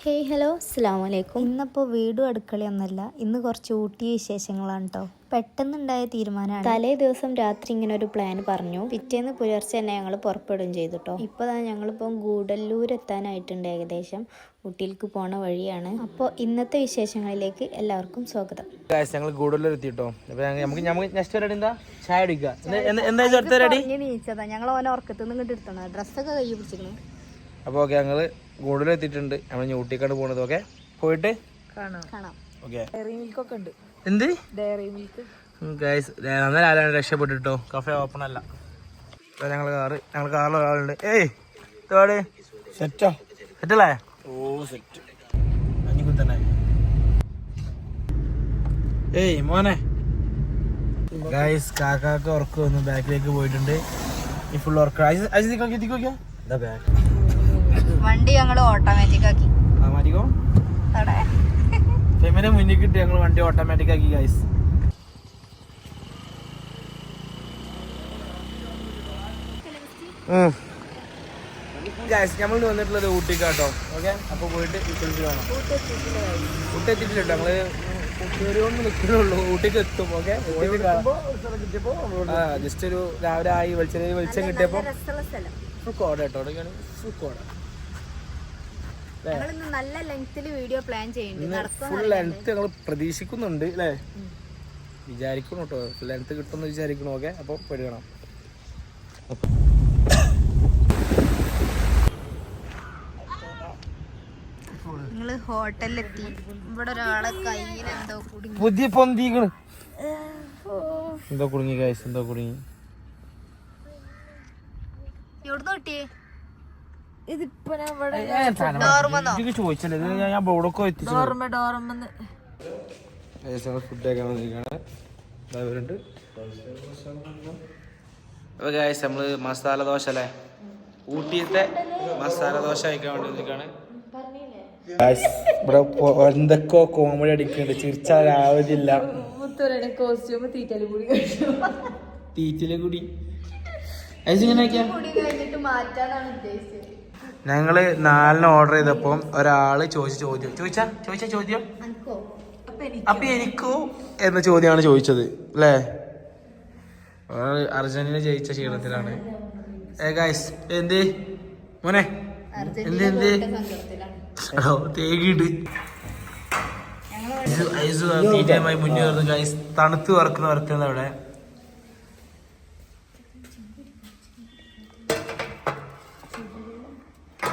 Hey hello അസ്സലാമു അലൈക്കും. ഇന്നിപ്പോൾ വീടും അടുക്കളയൊന്നുമല്ല, ഇന്ന് കുറച്ച് ഊട്ടി വിശേഷങ്ങളാണ് കേട്ടോ. പെട്ടെന്നുണ്ടായ തീരുമാനമാണ്. തലേ ദിവസം രാത്രി ഇങ്ങനെ ഒരു പ്ലാൻ പറഞ്ഞു, പിറ്റേന്ന് പുലർച്ചെ തന്നെ ഞങ്ങൾ പുറപ്പെടുകയും ചെയ്തു കേട്ടോ. ഇപ്പോൾ ഞങ്ങളിപ്പം ഗൂഡല്ലൂർ എത്താനായിട്ടുണ്ട്, ഏകദേശം ഊട്ടിയിലേക്ക് പോണ വഴിയാണ്. അപ്പോൾ ഇന്നത്തെ വിശേഷങ്ങളിലേക്ക് എല്ലാവർക്കും സ്വാഗതം. ഞങ്ങൾ ഗൂഡല്ലൂർ എത്തിട്ടോ. ഞങ്ങൾ ഓനെ ഉറക്കത്തുനിന്ന് ഇങ്ങോട്ട് എടുത്തണം, ഡ്രസ്സൊക്കെ കൈ പിടിച്ചിരുന്നു. അപ്പോൾ ഓക്കെ, ഞങ്ങൾ ഗൂഡല്ലൂർ എത്തിയിട്ടുണ്ട്. നമ്മൾ ഊട്ടിക്കാണ് പോകുന്നത്. ഓക്കെ, പോയിട്ട് കാണാം. ഓക്കെ, ഡയറി മിൽക്കൊക്കെ ഉണ്ട്. എന്ത് ഡയറി മിൽക്ക് ഗൈസ്, നന്നാലാണ് രക്ഷപ്പെട്ടിട്ടോ. കഫേ ഓപ്പൺ അല്ല. ഞങ്ങൾ കാറിൽ ഒരാളുണ്ട്. ഏയ് ഇതോടെ സെറ്റല്ലേ? ഓ സെറ്റ് തന്നെ. ഏയ് മോനെ ഗൈസ്, കാക്കാക്ക് ഉറക്കം വന്ന് ബാക്കിലേക്ക് പോയിട്ടുണ്ട്. ഈ ഫുൾ ഉറക്കം. വണ്ടി ഞങ്ങൾ ഓട്ടോമാറ്റിക് ആക്കി. ഫെമിനെ മുന്നിൽ കിട്ടി, ഞങ്ങൾ വണ്ടി ഓട്ടോമാറ്റിക് ആക്കി ഗൈസ്. നമ്മൾ വന്നിട്ടുള്ളത് ഊട്ടിക്കാട്ടോ. ഓക്കെ, അപ്പൊ പോയിട്ട് കാണാം. ഊട്ടി എത്തിയിട്ടില്ല, ഞങ്ങള് നിൽക്കുന്നുള്ളൂ. ഊട്ടിക്ക് എത്തും. ഓക്കെ, ജസ്റ്റ് ഒരു രാവിലെ ആയി വെളിച്ചം കിട്ടിയപ്പോ ഫുക്കോട കേട്ടോ. ഫുക്കോട നല്ല ലെങ്തില് വീഡിയോ പ്ലാൻ ചെയ്യുന്നുണ്ട്. ഫുൾ ലെങ്ത് ഞങ്ങൾ പ്രതീക്ഷിക്കുന്നുണ്ട് അല്ലേ, വിചാരിക്കണം കേട്ടോ. ഫുൾ ലെങ്ത് കിട്ടുമെന്ന് വിചാരിക്കണം. ഓക്കെ, അപ്പൊ പെടുകണം. നിങ്ങള് ഹോട്ടലിലെത്തി. ഇവിടെ ഒരാളെ കയ്യിൽ എന്തോ പുതിയ പൊന്തിക്കണ്. എന്തോ കുടുങ്ങി ഗൈസ്, എന്തോ കുടുങ്ങി. എവിടുന്ന് കിട്ടിയേ? ചോദിച്ചല്ലേ, ഞാൻ ബോർഡൊക്കെ എത്തിച്ചു. ഫുഡൊക്കെ വന്നിരിക്കുകയാണ്. അപ്പൊ ഗൈസ്, നമ്മള് മസാല ദോശ അല്ലേ, ഊട്ടിയത്തെ മസാല ദോശ കഴിക്കാൻ വേണ്ടി വന്നിരിക്കുകയാണ്. ഇവിടെ എന്തൊക്കെയോ കോമഡി അടിക്കുന്നുണ്ട്, ചിരിച്ചാലാവതില്ല. തീറ്റല് കൂടി ഞങ്ങള് 4 ഓർഡർ ചെയ്തപ്പോ ഒരാള് ചോദിച്ച ചോദ്യം അപ്പൊ എനിക്കോ എന്ന ചോദ്യമാണ് ചോദിച്ചത് അല്ലേ. അർജന്റീന ജയിച്ച ക്ഷീണത്തിലാണ്. എന്ത് മോനെ, എന്ത് തേകിട്ട് തീറ്റയുമായി മുന്നേ വരുന്നു ഗൈസ്. തണുത്ത് വറക്കുന്ന അവിടെ.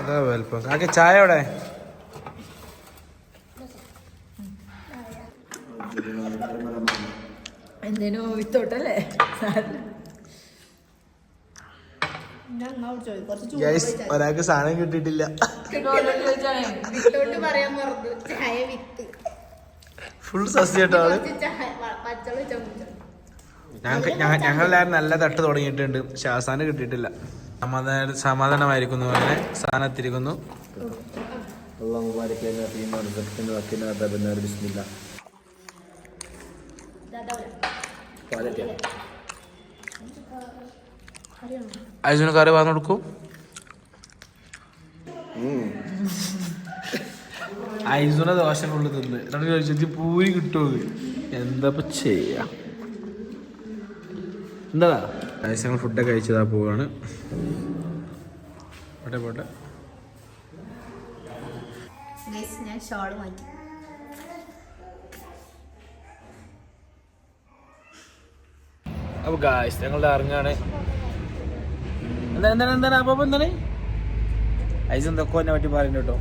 അതാ വലുപ്പം. ആകെ ചായ അവിടെ. ഒരാൾക്ക് സാധനം കിട്ടിയിട്ടില്ല. ഫുൾ സസ്യട്ടോ. ഞങ്ങളെല്ലാരും നല്ല തട്ട് തുടങ്ങിയിട്ടുണ്ട്, പക്ഷെ അവസാനം കിട്ടിയിട്ടില്ല. സമാധാനമായിരിക്കുന്നു. അങ്ങനെ സാധനം എത്തിയിരിക്കുന്നു. ഐസുന് കറി വന്നു കൊടുക്കും. ഐസുനെ ദോശ കൊണ്ട് തിന്ന് ചോദിച്ചു പൂരി കിട്ടുമോ, എന്താ ചെയ്യാ. എന്താ ഐസ്, ഞങ്ങൾ ഫുഡൊക്കെ കഴിച്ചതാ പോവാണ്. പോട്ടെ. ഞാൻ ഷോൾ മാറ്റി. അപ്പൊ ഗായ്സ്, ഞങ്ങളുടെ ഇറങ്ങാണ്. എന്താണ് അപ്പൊ എന്താണ് ഐസ് എന്തൊക്കെ എന്നെ പറ്റി പറയുന്നു കേട്ടോ.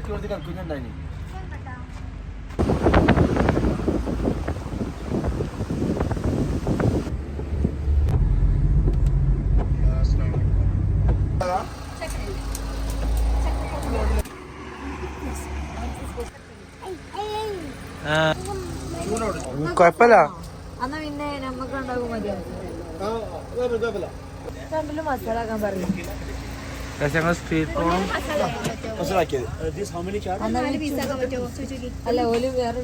കളിക്കുന്നുണ്ടായി. കൊഴപ്പല്ല. എന്നാ പിന്നെ നമ്മക്ക് ഉണ്ടാകും മതിയാവും. മസാല ആക്കാൻ പറയും. ഞങ്ങൾ സ്ട്രീറ്റ് ഫോണും അല്ല, ഓല് വേറെ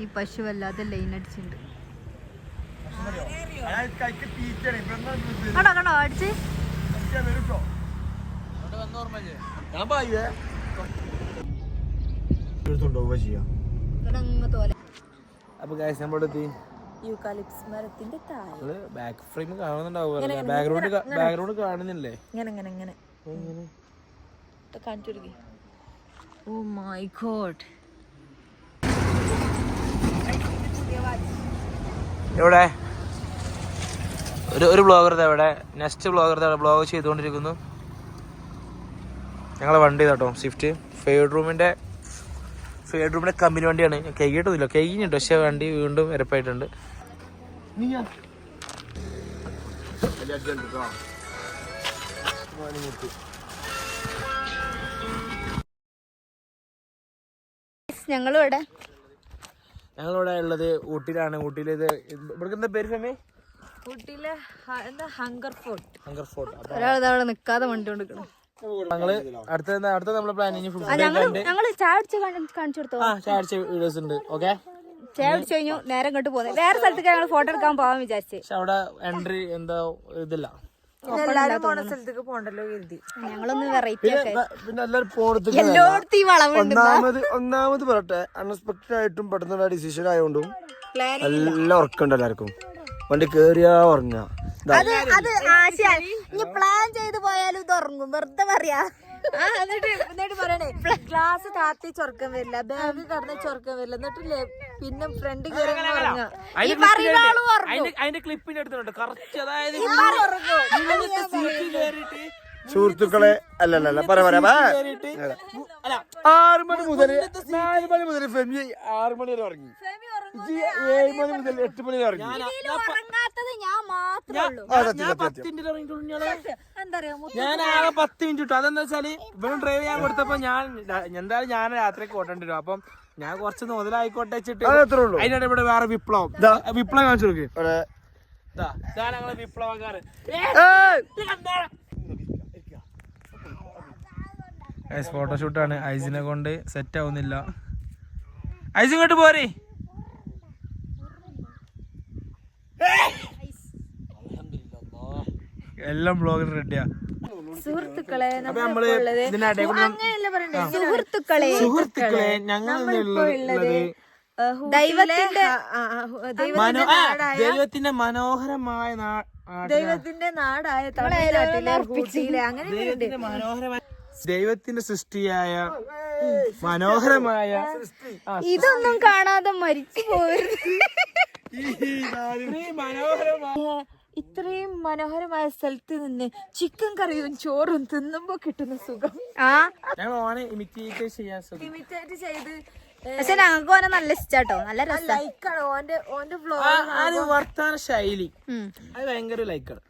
ഈ പശു വല്ലാതെ ലൈൻ അടിച്ചിട്ടുണ്ട്. കണ്ടോ കണ്ടോ അടിച്ച് അപ്പൊ ഗൈസ് നമ്മളെത്തി യൂക്കാലിപ്സ് മരത്തിന്റെ താഴെ ബാക്ക് ഫ്രെയിം കാണുന്നുണ്ടാവുക ബാക്ക്ഗ്രൗണ്ട് കാണുന്നില്ലേ ഇങ്ങനെ കാണിച്ചു കൊടുക്കി. Oh my God. എവിടെ ഒരു ബ്ലോഗർ എവിടെ നെക്സ്റ്റ് ബ്ലോഗർ ബ്ലോഗ് ചെയ്തുകൊണ്ടിരിക്കുന്നു. ഞങ്ങളെ വണ്ടി കേട്ടോ സ്വിഫ്റ്റ് ഫെയ്ഡ് റൂമിന്റെ കമ്പനി വണ്ടിയാണ്. കൈകിട്ടൊന്നുമില്ല കൈകിഞ്ഞിട്ട് പക്ഷെ വണ്ടി വീണ്ടും എരപ്പായിട്ടുണ്ട്. ഞങ്ങളിവിടെ ഉള്ളത് ഊട്ടിയിലാണ്. ഊട്ടിയിൽ ഇത് ഇവിടേക്ക് എന്താ പേര് ഫെമി? ഊട്ടിയിലെ എന്താ ഹങ്കർ ഫോർട്ട്. ഒരാൾ അവിടെ നിക്കാതെ വണ്ടി കൊണ്ടിരിക്കണം. ഞങ്ങള് അടുത്ത നമ്മളെ പ്ലാനിങ് ഞങ്ങള് ചായ കാണിച്ചു കൊടുത്തോ. ചായ വീഡിയോസ് ഉണ്ട്. ഓക്കെ ചായ കുടിച്ചു കഴിഞ്ഞു നേരെ ഇങ്ങോട്ട് പോകുന്നത്. വേറെ സ്ഥലത്തേക്ക് ഞങ്ങൾ ഫോട്ടോ എടുക്കാൻ പോവാൻ വിചാരിച്ചു. പക്ഷെ അവിടെ എൻട്രി എന്താ ഇതില്ല. ഞങ്ങളൊന്ന് വെറൈറ്റി പിന്നെ എല്ലാവരും പോണത് ഒന്നാമത് പറയട്ടെ, അൺഎക്സ്പെക്ടഡ് ആയിട്ടും പെട്ടെന്നുള്ള ഡിസിഷൻ ആയതുകൊണ്ടും എല്ലാം ഉറക്കമുണ്ട് എല്ലാവർക്കും. വണ്ടി കേറിയാ ഉറങ്ങ. പ്ലാൻ ചെയ്ത് പോയാലും ഇത് ഉറങ്ങും. വെറുതെ പറയാ. എന്നിട്ട് പറയണേ ഗ്ലാസ് താത്തി ചൊറക്കം വരില്ല, ബാഗ് കടന്ന് ചൊറക്കം വരില്ല. എന്നിട്ടില്ലേ പിന്നെ ഫ്രണ്ട് അതിന്റെ ക്ലിപ്പിന്റെ അടുത്തുണ്ട് കറക്റ്റ്. അതായത് സുഹൃത്തുക്കളെ അല്ലല്ല പറയാ 6 മണി മുതൽ 4 മണി മുതൽ ഫെമി 6 മണി വരെ ഉറങ്ങി. 7 മണി മുതൽ 8 മണി വരെ ഉറങ്ങി. ഞാൻ ആകെ 10 മിനിറ്റ് കിട്ടും. അതെന്താ വെച്ചാല് ഇവനും ഡ്രൈവ് ചെയ്യാൻ കൊടുത്തപ്പോ എന്തായാലും ഞാൻ രാത്രിക്ക് ഓട്ടേണ്ടി വരും. അപ്പം ഞാൻ കുറച്ച് മുതലായിക്കോട്ടെ വെച്ചിട്ട് അതിനിടെ ഇവിടെ വേറെ വിപ്ലവം കാണിച്ചു കൊടുക്കും. ഞങ്ങളെ വിപ്ലവക്കാരൻ ഫോട്ടോഷൂട്ടാണ്. ഐസിനെ കൊണ്ട് സെറ്റ് ആവുന്നില്ല. ഐസ് ഇങ്ങോട്ട് പോരെ. എല്ലാം ബ്ലോഗിൽ റെഡിയാ. സുഹൃത്തുക്കളെ ഞങ്ങളുള്ളത് ദൈവത്തിന്റെ മനോഹരമായ ദൈവത്തിന്റെ നാടായ തമിഴ്നാട്ടിലെ ഊട്ടിയിലെ അങ്ങനെ മനോഹരമായ ദൈവത്തിന്റെ സൃഷ്ടിയായ മനോഹരമായ ഇതൊന്നും കാണാതെ മരിച്ചു പോകരുത്. ഇത്രയും മനോഹരമായ സ്ഥലത്ത് നിന്ന് ചിക്കൻ കറിയും ചോറും തിന്നുമ്പോ കിട്ടുന്ന സുഖം ഞങ്ങൾ ഓനെ ഇമിറ്റേറ്റ് ചെയ്ത്. പക്ഷെ ഞങ്ങൾക്ക് ഓനെ നല്ല ഇഷ്ടാട്ടോ. നല്ല ലൈക്കാണ് ഓന്റെ വ്ലോഗ് വർത്താന ശൈലി. അത് ഭയങ്കര ലൈക്കാണ്.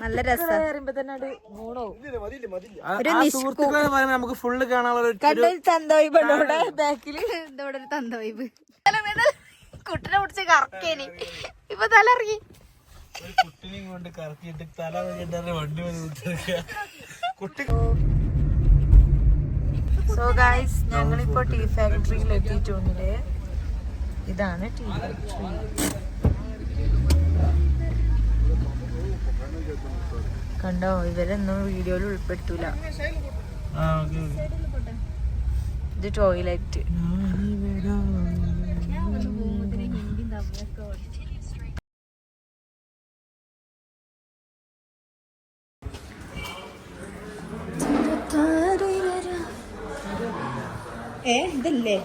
നല്ല രസം. നമുക്ക് ഫുള്ള് കാണാനുള്ള ബാക്കില് ഇതോടെ ഒരു തന്തവൈബ്. കുട്ടിനെ പിടിച്ച് കറക്കേനി ഇപ്പൊ തലറിങ്ങി. കുട്ടിനെയും കൊണ്ട് കറക്കിയിട്ട് തല വണ്ടി കുട്ടി. സോ ഗൈസ് ഞങ്ങളിപ്പോ ടീ ഫാക്ടറിയിൽ എത്തിയിട്ടുണ്ട്. ഇതാണ് ടീ ഫാക്ടറി. കണ്ടോ, ഇവരൊന്നും വീഡിയോയിൽ ഉൾപ്പെടുത്തൂല. ഇത് ടോയ്ലറ്റ്. ഇതല്ലേ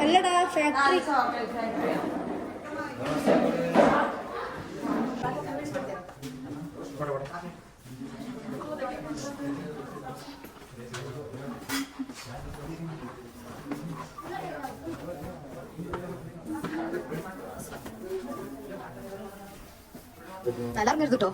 അല്ലടാ ഫാക്ടറി. തലറിഞ്ഞെടുത്തിട്ടോ.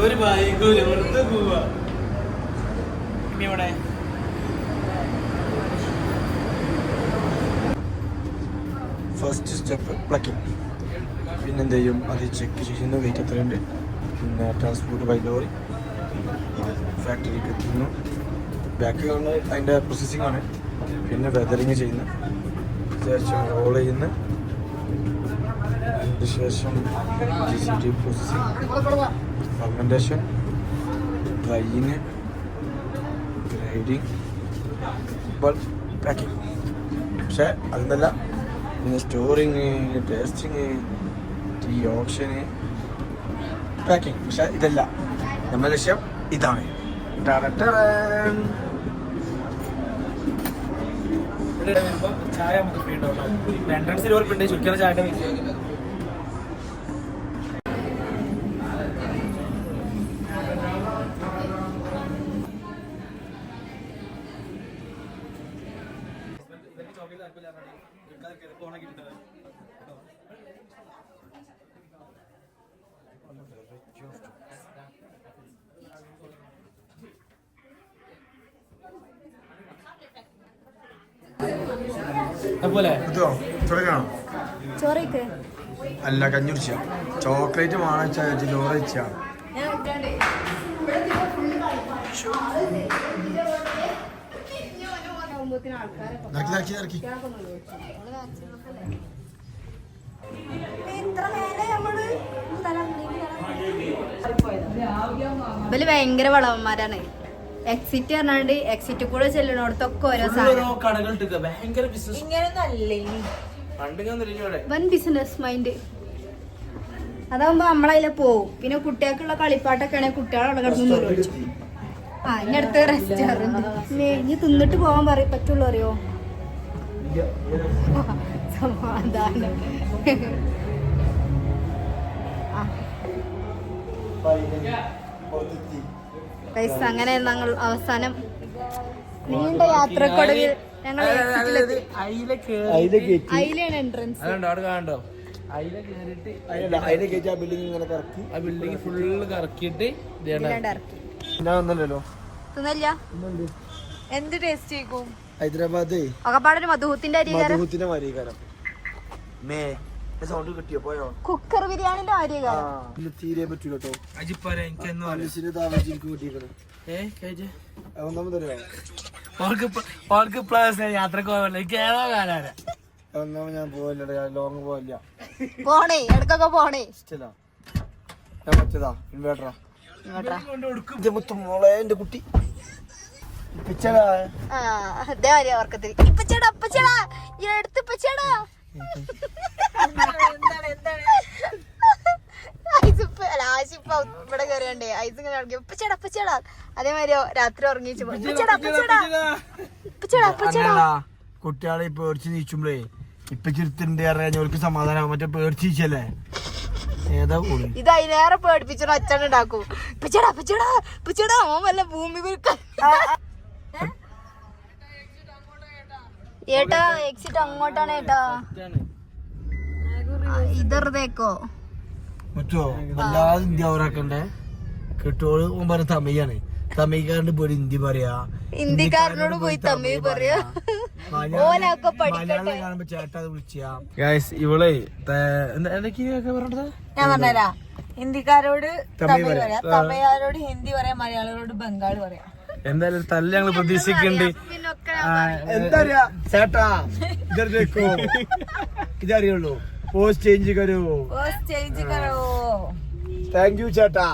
ഒരു ബൈക്കൂല വെറുതെ പോവാ. First step plucking. പിന്നെന്ത് ചെയ്യും, അത് ചെക്ക് ചെയ്യുന്ന വെയിറ്റ് എത്രയുണ്ട്, പിന്നെ ട്രാൻസ്പോർട്ട് ബൈ ലോറി, ഫാക്ടറിക്ക് എത്തുന്നു. ബാക്ക് കാണുന്നത് അതിൻ്റെ പ്രോസസ്സിംഗ് ആണ്. പിന്നെ വെതറിങ് ചെയ്യുന്നു, ശേഷം റോൾ ചെയ്യുന്നു, അതിനുശേഷം GCT processing, fermentation, drying, grinding, packing. പക്ഷേ അതെന്നല്ല, പിന്നെ storing, tasting, tea auction, packing. പക്ഷെ ഇതല്ല നമ്മുടെ ലക്ഷ്യം. ഇതാണ് ചായ നമുക്ക് ഫ്രീ ഉണ്ടാവും. എൻട്രൻസിൽ ഓർക്കുണ്ട് ചുരുക്കുന്ന ചായ. അതുപോലെ ഇതോ തുടങ്ങണം. ചോറയ്ക്ക് അല്ല, കഞ്ഞി കുടിച്ച ചോക്ലേറ്റ് വാങ്ങിച്ചാ ചോറ് വെച്ചാ. ഇവല് ഭയങ്കര വളവന്മാരാണ്. എക്സിറ്റ് പറഞ്ഞാണ്ട് എക്സിറ്റ് കൂടെ ചെല്ലണോടത്തൊക്കെ ഓരോ സാധനം. കടകൾ ഭയങ്കര ബിസിനസ്. വൻ ബിസിനസ് മൈൻഡ്. അതാവുമ്പോ നമ്മളതിലെ പോവും. പിന്നെ കുട്ടികൾക്കുള്ള കളിപ്പാട്ടൊക്കെ ആണെങ്കിൽ കുട്ടികളവിടെ കിടന്നു ചോദിച്ചു. ആ ഇനി അടുത്ത റെസ്റ്റോറന്റ് ഇനി തിന്നിട്ട് പോവാൻ പറ്റുള്ളൂ. അറിയോ? സമാധാനം. അങ്ങനെ ഞങ്ങൾ അവസാനം നീണ്ട യാത്രക്കൊടുവിൽ ഞങ്ങൾ അയിലാണ് എൻട്രൻസ്. ആ ബിൽഡിംഗ് ഫുള്ള് കറക്കിയിട്ട് എന്ത് ടേസ്റ്റ് ചെയ്യും? ഹൈദരാബാദ് ഒക്കെപ്പാടൊരു മധുഹൂത്തിന്റെ അരികാരം, സൗണ്ട് കിട്ടിയോ പോയോ? കുക്കർ ബിരിയാണിന്റെ അരികാരം തീരെ പറ്റൂല കേട്ടോ. യാത്രക്ക് പോകാനാണ്. ഒന്നാമത് ഞാൻ പോവില്ല, ലോങ് പോവില്ല. പോണേ ഇടക്കൊക്കെ പോണേ. ഇഷ്ടല്ല. ഞാൻ പറ്റതാ ഇൻവേർട്ടറാ. മോളെ എന്റെ കുട്ടി ഓർക്കത്തിരി ഇപ്പച്ചേടാ ഇപ്പച്ചേടാ എടുത്ത് ഇപ്പച്ചേടാ. ഇവിടെ കയറിയണ്ടേ ഐസ് ഇങ്ങനെ ഇറങ്ങി ഇപ്പച്ചേടാ ഇപ്പച്ചേടാ. അതേമാതിരി രാത്രി ഉറങ്ങിച്ചു കുട്ടികളെ പേടിച്ച് നീച്ചുമ്പളേ ഇപ്പൊ ചിരുത്തുണ്ട് അറിയാൻ സമാധാനം. മറ്റേ പേടിച്ചല്ലേ ഏതാ കൂടി ഇത് അതിനേറെ പേടിപ്പിച്ചോ അച്ഛൻ ഉണ്ടാക്കും. ഇപ്പച്ചേടാ ഇപ്പച്ചേടാ ഇപ്പച്ചേടാ ഓൻ വല്ല ഭൂമി ഏട്ടാ. എക്സിറ്റ് അങ്ങോട്ടാണ് ഏട്ടാ. ഇതറുതേക്കോ മറ്റോ വല്ലാതെ ഇന്ത്യ ഓവറാക്കണ്ടേ. കിട്ടോള് പറഞ്ഞ തമിഴാണ്. തമിഴ്ക്കാരന്റെ പോയി ഹിന്ദി പറയാ. ഹിന്ദിക്കാരനോട് പോയി തമിഴ് പറയാ. ഓലൊക്കെ പഠിക്കട്ടെ. കാണുമ്പോ ചേട്ടാ വിളിച്ചാ. ഇവളെ ഞാൻ പറഞ്ഞുതരാ. ഹിന്ദിക്കാരോട് തമിഴ് പറയാം, തമിഴ്കാരോട് ഹിന്ദി പറയാം, മലയാളികളോട് ബംഗാളി പറയാം. എന്തായാലും തല്ല് ഞങ്ങൾ പ്രതീക്ഷിക്കുന്നുണ്ട്. എന്താ ചേട്ടാ ഇതോ ഇതറിയുള്ളൂ. പോസ്റ്റ് ചേഞ്ച് കരോ. പോസ്റ്റ് ചേഞ്ച് കരോ. താങ്ക് യു ചേട്ടാ.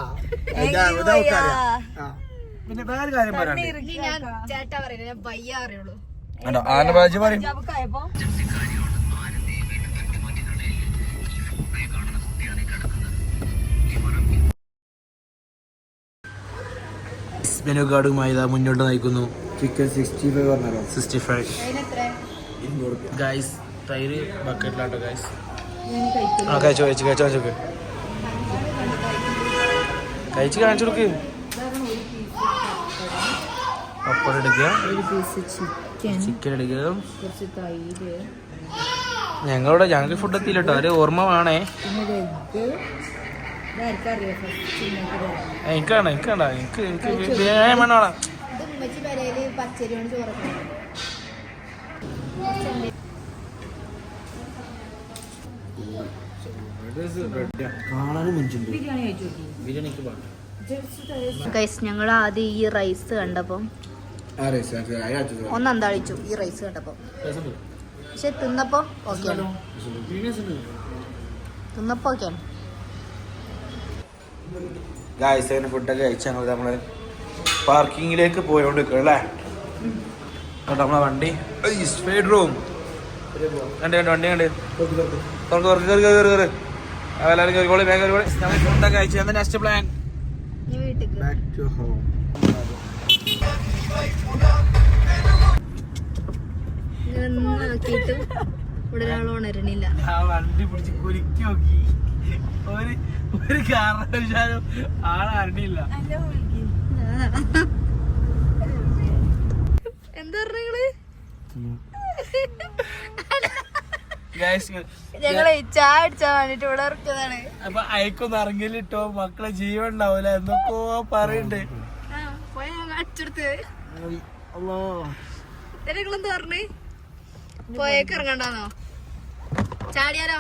പിന്നെ വേറെ കാര്യം പറയാം. ഞാൻ ചേട്ടാ പറയുന്നത് ഞാൻ പയ്യ അറിയുള്ളൂ. ആനബാജി പറയും. മെനു കാർഡുമായി മുന്നോട്ട് നയിക്കുന്നു. ചിക്കൻ 65 പറഞ്ഞല്ലോ. 65 ഗൈസ്. തൈര് ബക്കറ്റിലാട്ടോ ഗൈസ്. കഴിച്ചു കാണിച്ചു കൊടുക്ക്. പപ്പടം എടുക്കുക, ചിക്കൻ എടുക്കുക. ഞങ്ങൾക്ക് ഫുഡ് എത്തിയില്ല കേട്ടോ. ഒരു ഓർമ്മ വേണേ. എനിക്ക് ബിരിയാണി വേണം. പച്ചരി കൊണ്ട് ചോറ് കാണാനും മുഞ്ചുണ്ട്. ബിരിയാണിക്ക് പാടും. ഗൈസ് ഞങ്ങൾ ആദ്യം ഈ റൈസ് കണ്ടപ്പോൾ ഒന്ന് അന്താളിച്ചു ഈ റൈസ് കണ്ടപ്പോൾ. പക്ഷെ തിന്നപ്പോ ഓക്കെയാണ്, തിന്നപ്പോ ഓക്കെയാണ്. ഗായ്സ് അങ്ങനെ ഫുഡൊക്കെ കഴിച്ച് ഞങ്ങൾ നമ്മള് പാർക്കിങ്ങിലേക്ക് പോയോണ്ടിരിക്കുക അല്ലേ. നമ്മളെ വണ്ടി സ്പീഡ് റൂം കണ്ട് വണ്ടി കണ്ട് എല്ലാവരും കയറിക്കോളി, വേഗം കയറിക്കോളി. ഞങ്ങൾ ഫുഡൊക്കെ കഴിച്ചു. എന്താ next plan? Back to home. നോക്കിയിട്ടും ഇവിടെ ഒരാൾ ഉണരണില്ല. ആ വണ്ടി പിടിച്ച് കുലുക്കി നോക്കി, ഒരു കാരണവശാലും ആളറിഞ്ഞില്ല. എന്താ പറഞ്ഞങ്ങള്? ഞങ്ങളെ ചായ അടിച്ചാൻ വേണ്ടിട്ട് ഇവിടെ ഇറക്കിയതാണ്. അപ്പൊ അയക്കൊന്ന് ഇറങ്ങിയിട്ടോ, മക്കളെ ജീവൻ ഉണ്ടാവൂല എന്നൊക്കെ പറയണ്ടേ. അടിച്ചെടുത്ത് നിങ്ങളെന്താ പറഞ്ഞേ? പോയേക്ക് ഇറങ്ങണ്ടാന്നോ? ചാടിയാലോ?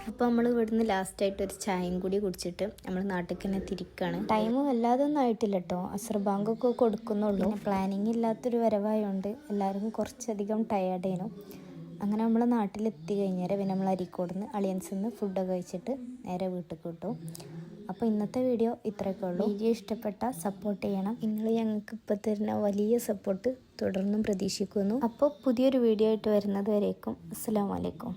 അപ്പോൾ നമ്മൾ ഇവിടുന്ന് ലാസ്റ്റായിട്ട് ഒരു ചായയും കൂടി കുടിച്ചിട്ട് നമ്മൾ നാട്ടിൽ തന്നെ തിരിക്കുകയാണ്. ടൈമും വല്ലാതെ ഒന്നും ആയിട്ടില്ല കേട്ടോ, അസർ ബാങ്കൊക്കെ കൊടുക്കുന്നുള്ളൂ. പ്ലാനിങ് ഇല്ലാത്തൊരു വരവായതുകൊണ്ട് എല്ലാവർക്കും കുറച്ചധികം ടയേർഡേനു. അങ്ങനെ നമ്മൾ നാട്ടിലെത്തി കഴിഞ്ഞാൽ പിന്നെ നമ്മൾ അരീക്കോടുന്ന് അളിയൻസിൽ നിന്ന് ഫുഡൊക്കെ കഴിച്ചിട്ട് നേരെ വീട്ടിൽ കിട്ടും. അപ്പോൾ ഇന്നത്തെ വീഡിയോ ഇത്രയൊക്കെ ഉള്ളൂ. വീഡിയോ ഇഷ്ടപ്പെട്ടാൽ സപ്പോർട്ട് ചെയ്യണം. നിങ്ങൾ ഞങ്ങൾക്ക് ഇപ്പോൾ തരുന്ന വലിയ സപ്പോർട്ട് തുടർന്നും പ്രതീക്ഷിക്കുന്നു. അപ്പോൾ പുതിയൊരു വീഡിയോ ആയിട്ട് വരുന്നത് വരേക്കും അസ്സലാമു അലൈക്കും.